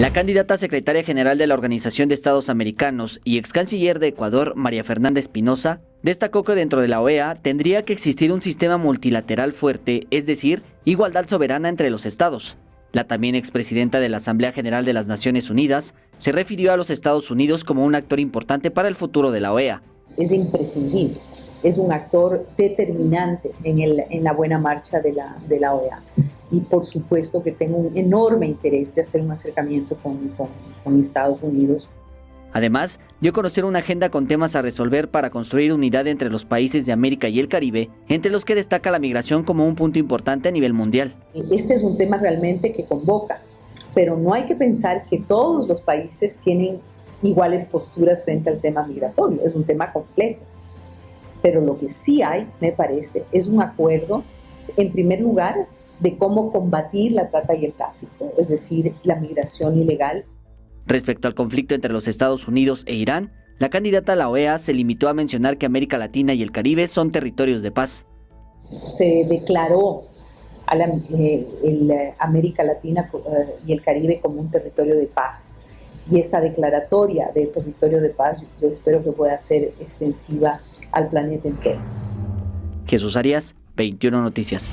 La candidata a secretaria general de la Organización de Estados Americanos y ex canciller de Ecuador, María Fernanda Espinosa, destacó que dentro de la OEA tendría que existir un sistema multilateral fuerte, es decir, igualdad soberana entre los estados. La también expresidenta de la Asamblea General de las Naciones Unidas se refirió a los Estados Unidos como un actor importante para el futuro de la OEA. Es imprescindible, es un actor determinante en la buena marcha de la OEA. Y por supuesto que tengo un enorme interés de hacer un acercamiento con Estados Unidos. Además, dio a conocer una agenda con temas a resolver para construir unidad entre los países de América y el Caribe, entre los que destaca la migración como un punto importante a nivel mundial. Este es un tema realmente que convoca, pero no hay que pensar que todos los países tienen iguales posturas frente al tema migratorio, es un tema complejo. Pero lo que sí hay, me parece, es un acuerdo, en primer lugar, de cómo combatir la trata y el tráfico, es decir, la migración ilegal. Respecto al conflicto entre los Estados Unidos e Irán, la candidata a la OEA se limitó a mencionar que América Latina y el Caribe son territorios de paz. Se declaró a América Latina y el Caribe como un territorio de paz. Y esa declaratoria de territorio de paz yo espero que pueda ser extensiva al planeta entero. Jesús Arias, 21 Noticias.